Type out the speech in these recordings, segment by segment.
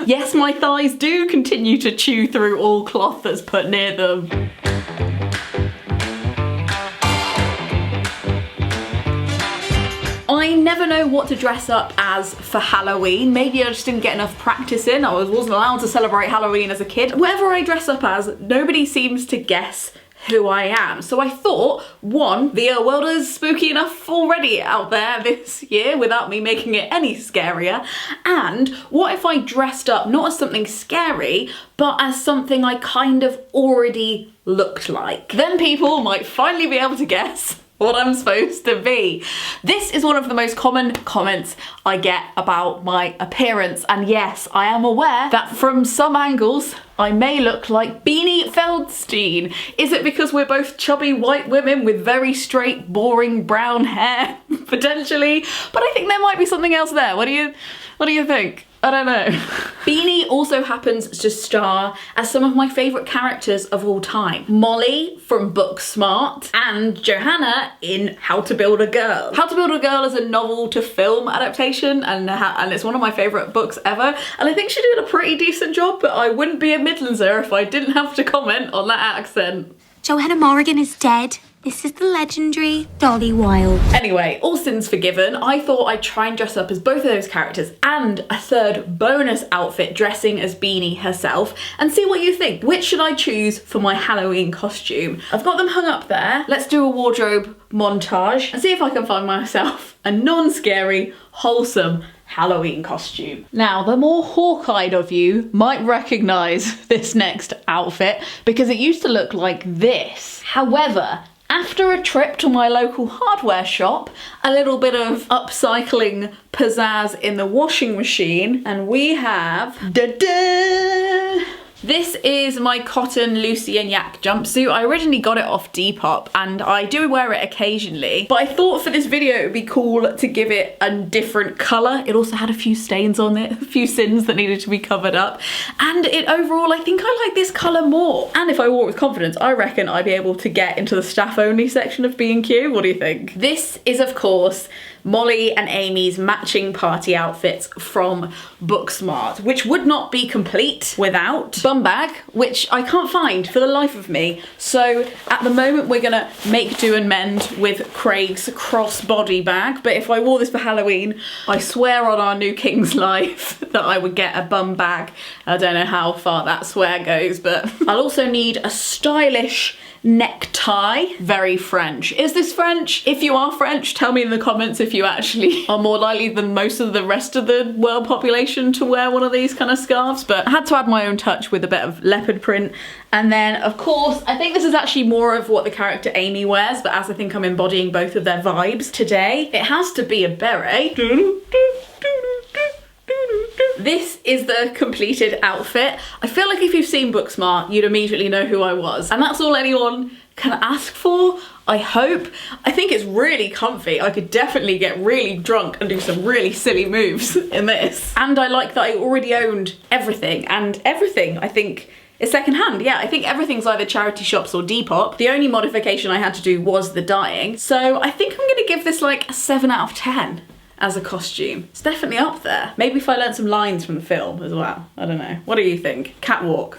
Yes, my thighs do continue to chew through all cloth that's put near them. I never know what to dress up as for Halloween. Maybe I just didn't get enough practice in. I wasn't allowed to celebrate Halloween as a kid. Whatever I dress up as, nobody seems to guess who I am. So I thought, one, the world is spooky enough already out there this year without me making it any scarier. And what if I dressed up not as something scary, but as something I kind of already looked like? Then people might finally be able to guess what I'm supposed to be. This is one of the most common comments I get about my appearance, and yes, I am aware that from some angles I may look like Beanie Feldstein. Is it because we're both chubby white women with very straight, boring brown hair? Potentially, but I think there might be something else there. What do you think? I don't know. Beanie also happens to star as some of my favourite characters of all time. Molly from Booksmart and Johanna in How to Build a Girl. How to Build a Girl is a novel to film adaptation and it's one of my favourite books ever. And I think she did a pretty decent job, but I wouldn't be a Midlandser if I didn't have to comment on that accent. Johanna Morrigan is dead. This is the legendary Dolly Wilde. Anyway, all sins forgiven. I thought I'd try and dress up as both of those characters and a third bonus outfit dressing as Beanie herself and see what you think. Which should I choose for my Halloween costume? I've got them hung up there. Let's do a wardrobe montage and see if I can find myself a non-scary, wholesome Halloween costume. Now, the more hawk-eyed of you might recognise this next outfit because it used to look like this. However, after a trip to my local hardware shop, a little bit of upcycling pizzazz in the washing machine, and we have da-da! This is my cotton Lucy and Yak jumpsuit. I originally got it off Depop and I do wear it occasionally, but I thought for this video it would be cool to give it a different colour. It also had a few stains on it, a few sins that needed to be covered up, and overall I think I like this colour more. And if I wore it with confidence, I reckon I'd be able to get into the staff only section of B&Q. What do you think? This is of course Molly and Amy's matching party outfits from Booksmart, which would not be complete without bum bag, which I can't find for the life of me. So at the moment we're gonna make do and mend with Craig's crossbody bag, but if I wore this for Halloween, I swear on our new king's life that I would get a bum bag. I don't know how far that swear goes, but I'll also need a stylish necktie. Very French. Is this French? If you are French, tell me in the comments if you actually are more likely than most of the rest of the world population to wear one of these kind of scarves, but I had to add my own touch with a bit of leopard print. And then of course, I think this is actually more of what the character Amy wears, but as I think I'm embodying both of their vibes today, it has to be a beret. This is the completed outfit. I feel like if you've seen Booksmart, you'd immediately know who I was. And that's all anyone can ask for, I hope. I think it's really comfy. I could definitely get really drunk and do some really silly moves in this. And I like that I already owned everything, and everything I think is secondhand. Yeah, I think everything's either charity shops or Depop. The only modification I had to do was the dyeing. So I think I'm gonna give this like a 7 out of 10. As a costume. It's definitely up there. Maybe if I learned some lines from the film as well. I don't know. What do you think? Catwalk.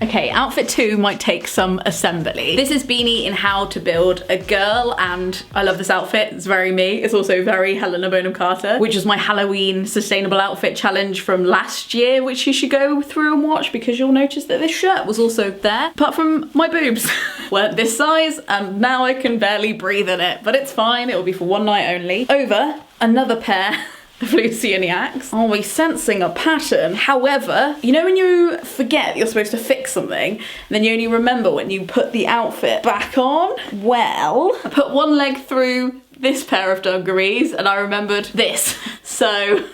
Okay, outfit 2 might take some assembly. This is Beanie in How to Build a Girl, and I love this outfit. It's very me. It's also very Helena Bonham Carter, which is my Halloween sustainable outfit challenge from last year, which you should go through and watch because you'll notice that this shirt was also there, apart from my boobs weren't this size, and now I can barely breathe in it, but it's fine. It will be for one night only. Over another pair of Lucy and Yaks. Are we sensing a pattern? However, you know when you forget you're supposed to fix something, and then you only remember when you put the outfit back on? Well, I put one leg through this pair of dungarees and I remembered this. So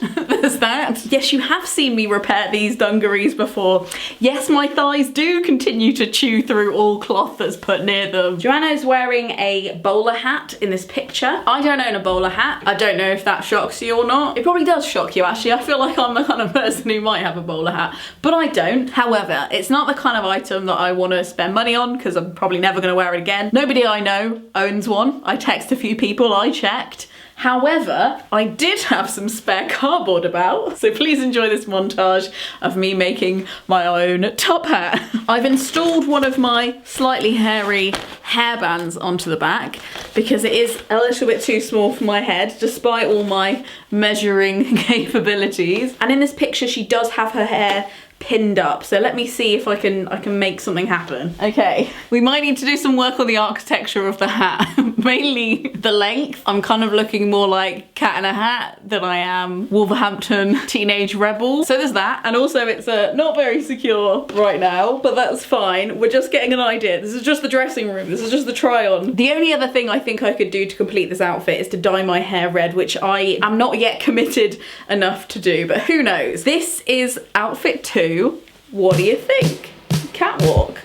There's that. Yes, you have seen me repair these dungarees before. Yes, my thighs do continue to chew through all cloth that's put near them. Joanna is wearing a bowler hat in this picture. I don't own a bowler hat. I don't know if that shocks you or not. It probably does shock you, actually. I feel like I'm the kind of person who might have a bowler hat, but I don't. However, it's not the kind of item that I want to spend money on because I'm probably never going to wear it again. Nobody I know owns one. I text a few people, I checked. However, I did have some spare cardboard about, so please enjoy this montage of me making my own top hat. I've installed one of my slightly hairy hairbands onto the back because it is a little bit too small for my head, despite all my measuring capabilities. And in this picture, she does have her hair pinned up, so let me see if I can make something happen. Okay, we might need to do some work on the architecture of the hat. Mainly the length. I'm kind of looking more like Cat in a Hat than I am Wolverhampton Teenage Rebel. So there's that, and also it's not very secure right now, but that's fine. We're just getting an idea. This is just the dressing room. This is just the try on. The only other thing I think I could do to complete this outfit is to dye my hair red, which I am not yet committed enough to do, but who knows. This is outfit 2. What do you think? Catwalk.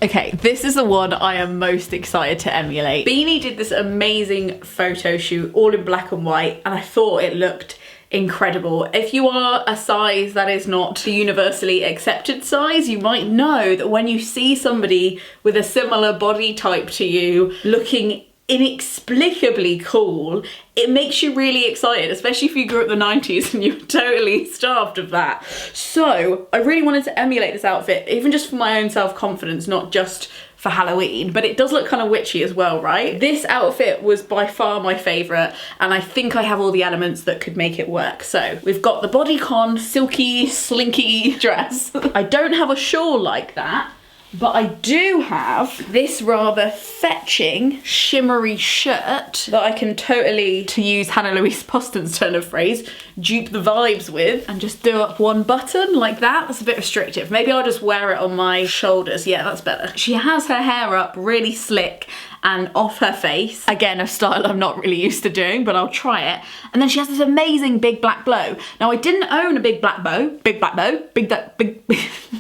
Okay, this is the one I am most excited to emulate. Beanie did this amazing photo shoot all in black and white, and I thought it looked incredible. If you are a size that is not the universally accepted size, you might know that when you see somebody with a similar body type to you looking inexplicably cool, it makes you really excited, especially if you grew up in the 90s and you're totally starved of that. So I really wanted to emulate this outfit, even just for my own self-confidence, not just for Halloween, but it does look kind of witchy as well, right? This outfit was by far my favourite, and I think I have all the elements that could make it work. So we've got the bodycon silky slinky dress. I don't have a shawl like that, but I do have this rather fetching shimmery shirt that I can totally, to use Hannah Louise Poston's turn of phrase, dupe the vibes with and just do up one button like that. That's a bit restrictive. Maybe I'll just wear it on my shoulders. Yeah, that's better. She has her hair up really slick and off her face. Again, a style I'm not really used to doing, but I'll try it. And then she has this amazing big black bow. Now, I didn't own a big black bow,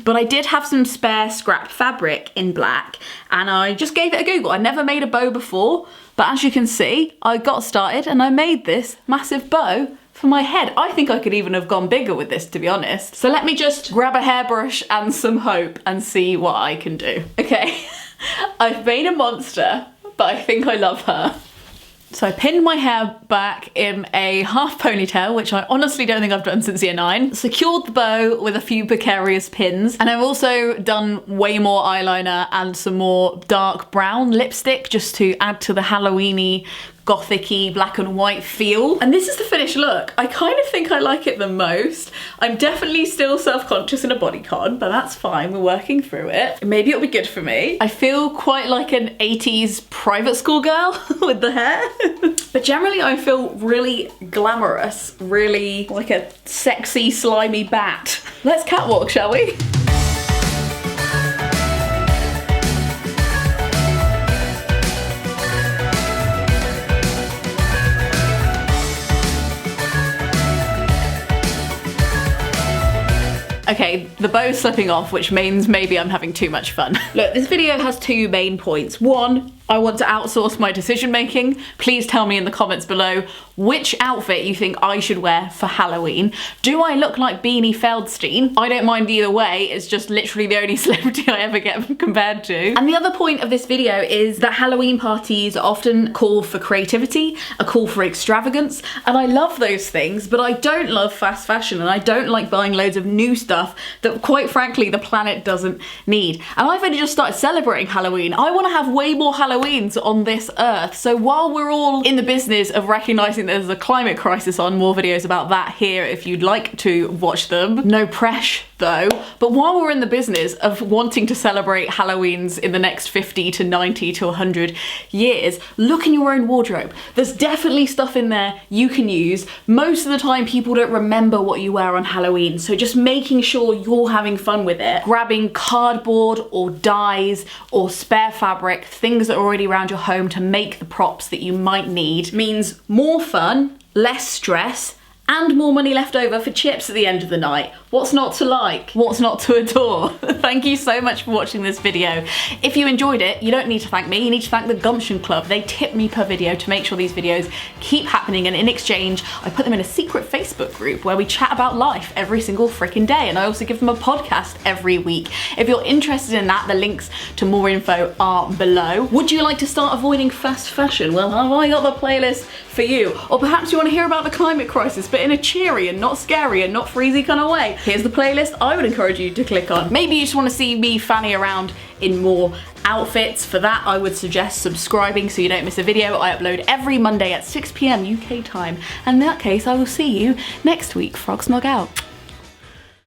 but I did have some spare scrap fabric in black, and I just gave it a Google. I never made a bow before, but as you can see, I got started and I made this massive bow for my head. I think I could even have gone bigger with this, to be honest. So let me just grab a hairbrush and some hope and see what I can do. Okay, I've made a monster, but I think I love her. So I pinned my hair back in a half ponytail, which I honestly don't think I've done since year 9. Secured the bow with a few precarious pins. And I've also done way more eyeliner and some more dark brown lipstick just to add to the Halloween-y, gothic-y black and white feel. And this is the finished look. I kind of think I like it the most. I'm definitely still self-conscious in a bodycon, but that's fine, we're working through it. Maybe it'll be good for me. I feel quite like an 80s private school girl with the hair. But generally I feel really glamorous, really like a sexy, slimy bat. Let's catwalk, shall we? Okay, the bow's slipping off, which means maybe I'm having too much fun. Look, this video has 2 main points. 1, I want to outsource my decision making. Please tell me in the comments below which outfit you think I should wear for Halloween. Do I look like Beanie Feldstein? I don't mind either way, it's just literally the only celebrity I ever get compared to. And the other point of this video is that Halloween parties often call for creativity, a call for extravagance, and I love those things, but I don't love fast fashion, and I don't like buying loads of new stuff that quite frankly the planet doesn't need. And I've only just started celebrating Halloween. I want to have way more Halloween Halloweens on this earth. So while we're all in the business of recognizing there's a climate crisis on, more videos about that here if you'd like to watch them. No press though. But while we're in the business of wanting to celebrate Halloweens in the next 50 to 90 to 100 years, look in your own wardrobe. There's definitely stuff in there you can use. Most of the time people don't remember what you wear on Halloween, so just making sure you're having fun with it. Grabbing cardboard or dyes or spare fabric, things that are already around your home to make the props that you might need, means more fun, less stress, and more money left over for chips at the end of the night. What's not to like? What's not to adore? Thank you so much for watching this video. If you enjoyed it, you don't need to thank me, you need to thank the Gumption Club. They tip me per video to make sure these videos keep happening, and in exchange, I put them in a secret Facebook group where we chat about life every single freaking day, and I also give them a podcast every week. If you're interested in that, the links to more info are below. Would you like to start avoiding fast fashion? Well, have I got the playlist for you? Or perhaps you want to hear about the climate crisis, but in a cheery and not scary and not freezy kind of way. Here's the playlist I would encourage you to click on. Maybe you just want to see me fanny around in more outfits. For that, I would suggest subscribing so you don't miss a video. I upload every Monday at 6 PM UK time. And in that case, I will see you next week. Frog smug out.